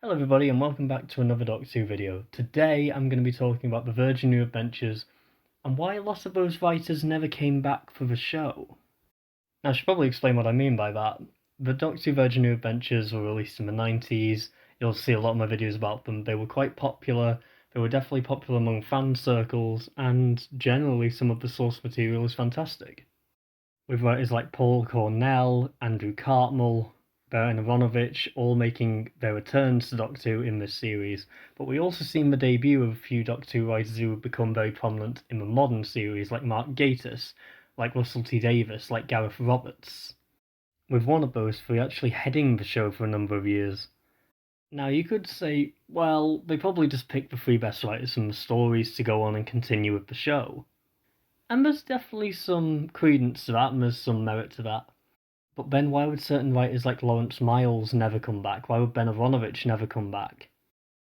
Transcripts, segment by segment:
Hello everybody and welcome back to another Doctor Who video. Today I'm going to be talking about the Virgin New Adventures and why a lot of those writers never came back for the show. Now I should probably explain what I mean by that. The Doctor Who Virgin New Adventures were released in the 90s, you'll see a lot of my videos about them. They were quite popular, they were definitely popular among fan circles, and generally some of the source material is fantastic. With writers like Paul Cornell, Andrew Cartmel, Benironovich all making their returns to Doctor Who in this series, but we also seen the debut of a few Doctor Who writers who have become very prominent in the modern series, like Mark Gatiss, like Russell T Davies, like Gareth Roberts, with one of those three actually heading the show for a number of years. Now you could say, well, they probably just picked the three best writers from the stories to go on and continue with the show. And there's definitely some credence to that, and there's some merit to that. But then why would certain writers like Lawrence Miles never come back? Why would Benironovich never come back?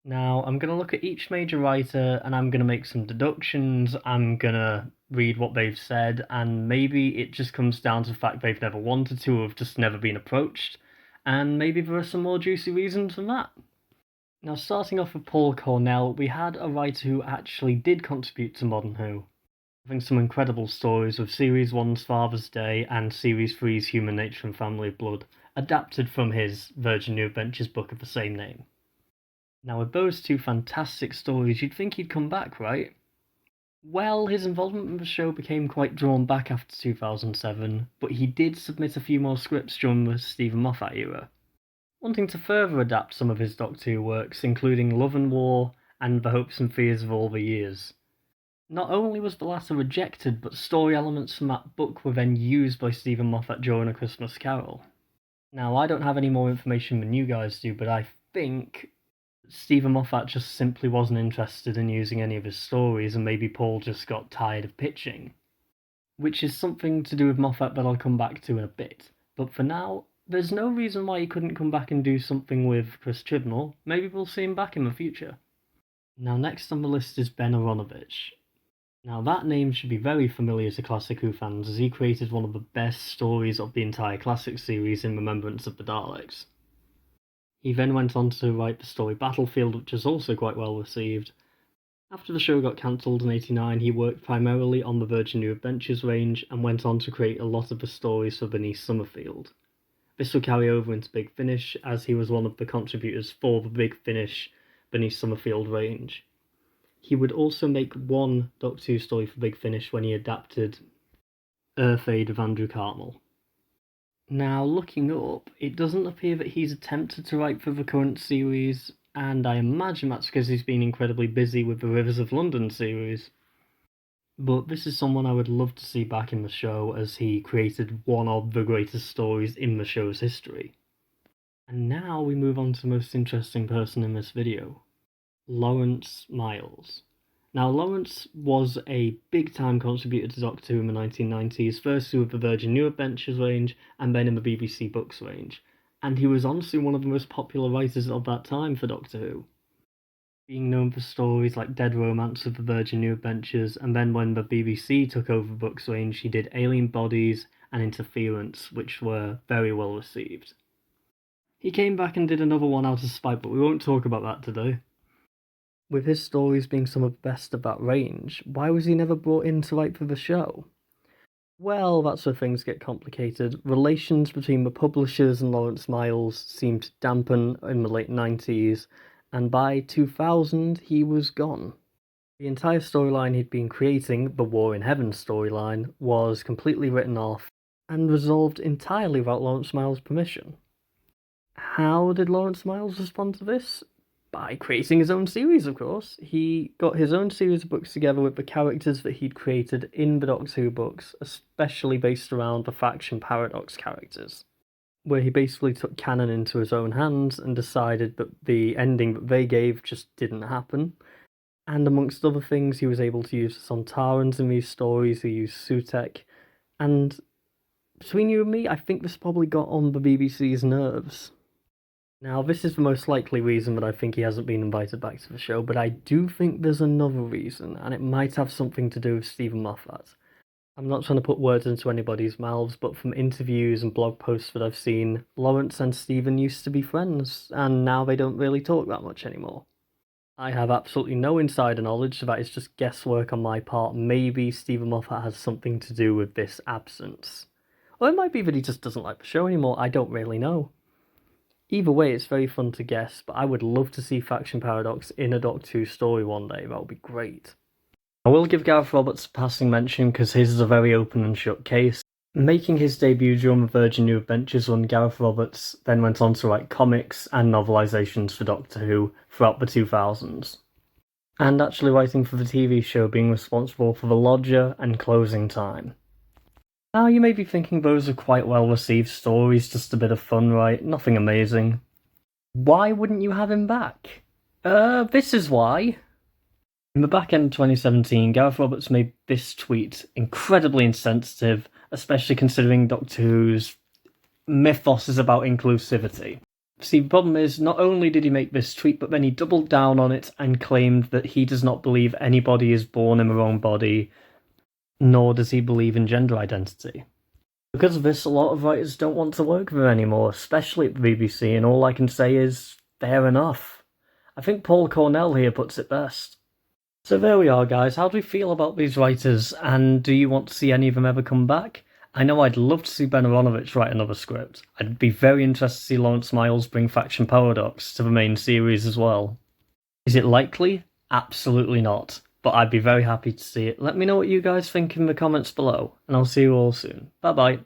Now, I'm going to look at each major writer and I'm going to make some deductions. I'm going to read what they've said, and maybe it just comes down to the fact they've never wanted to or have just never been approached. And maybe there are some more juicy reasons than that. Now, starting off with Paul Cornell, we had a writer who actually did contribute to Modern Who, having some incredible stories with Series 1's Father's Day and Series 3's Human Nature and Family of Blood, adapted from his Virgin New Adventures book of the same name. Now, with those two fantastic stories, you'd think he'd come back, right? Well, his involvement in the show became quite drawn back after 2007, but he did submit a few more scripts during the Stephen Moffat era, wanting to further adapt some of his Doctor Who works, including Love and War and The Hopes and Fears of All the Years. Not only was the latter rejected, but story elements from that book were then used by Stephen Moffat during A Christmas Carol. Now, I don't have any more information than you guys do, but I think Stephen Moffat just simply wasn't interested in using any of his stories, and maybe Paul just got tired of pitching. Which is something to do with Moffat that I'll come back to in a bit. But for now, there's no reason why he couldn't come back and do something with Chris Chibnall. Maybe we'll see him back in the future. Now, next on the list is Benironovich. Now that name should be very familiar to Classic Who fans, as he created one of the best stories of the entire Classic series in Remembrance of the Daleks. He then went on to write the story Battlefield, which was also quite well received. After the show got cancelled in '89, he worked primarily on the Virgin New Adventures range and went on to create a lot of the stories for Bernice Summerfield. This would carry over into Big Finish, as he was one of the contributors for the Big Finish Bernice Summerfield range. He would also make one Doctor Who story for Big Finish when he adapted Earth Aid of Andrew Cartmel. Now, looking up, it doesn't appear that he's attempted to write for the current series, and I imagine that's because he's been incredibly busy with the Rivers of London series. But this is someone I would love to see back in the show, as he created one of the greatest stories in the show's history. And now we move on to the most interesting person in this video. Lawrence Miles. Now, Lawrence was a big-time contributor to Doctor Who in the 1990s, first with the Virgin New Adventures range, and then in the BBC Books range, and he was honestly one of the most popular writers of that time for Doctor Who, being known for stories like Dead Romance of the Virgin New Adventures, and then when the BBC took over the Books range, he did Alien Bodies and Interference, which were very well received. He came back and did another one out of spite, but we won't talk about that today. With his stories being some of the best of that range, why was he never brought in to write for the show? Well, that's where things get complicated. Relations between the publishers and Lawrence Miles seemed to dampen in the late 90s, and by 2000 he was gone. The entire storyline he'd been creating, the War in Heaven storyline, was completely written off and resolved entirely without Lawrence Miles' permission. How did Lawrence Miles respond to this? By creating his own series, of course. He got his own series of books together with the characters that he'd created in the Doctor Who books, especially based around the Faction Paradox characters, where he basically took canon into his own hands and decided that the ending that they gave just didn't happen. And amongst other things, he was able to use the Sontarans in these stories, he used Sutekh, and between you and me, I think this probably got on the BBC's nerves. Now, this is the most likely reason that I think he hasn't been invited back to the show, but I do think there's another reason, and it might have something to do with Stephen Moffat. I'm not trying to put words into anybody's mouths, but from interviews and blog posts that I've seen, Lawrence and Stephen used to be friends, and now they don't really talk that much anymore. I have absolutely no insider knowledge, so that is just guesswork on my part. Maybe Stephen Moffat has something to do with this absence. Or it might be that he just doesn't like the show anymore, I don't really know. Either way, it's very fun to guess, but I would love to see Faction Paradox in a Doctor Who story one day, that would be great. I will give Gareth Roberts a passing mention because his is a very open and shut case. Making his debut during the Virgin New Adventures run, Gareth Roberts then went on to write comics and novelisations for Doctor Who throughout the 2000s. And actually writing for the TV show, being responsible for The Lodger and Closing Time. Now you may be thinking those are quite well received stories, just a bit of fun, right? Nothing amazing. Why wouldn't you have him back? This is why. In the back end of 2017, Gareth Roberts made this tweet incredibly insensitive, especially considering Doctor Who's mythos is about inclusivity. See, the problem is, not only did he make this tweet, but then he doubled down on it and claimed that he does not believe anybody is born in their own body, nor does he believe in gender identity. Because of this, a lot of writers don't want to work with him anymore, especially at the BBC, and all I can say is, fair enough. I think Paul Cornell here puts it best. So there we are, guys. How do we feel about these writers, and do you want to see any of them ever come back? I know I'd love to see Benironovich write another script. I'd be very interested to see Lawrence Miles bring Faction Paradox to the main series as well. Is it likely? Absolutely not. But I'd be very happy to see it. Let me know what you guys think in the comments below, and I'll see you all soon. Bye bye.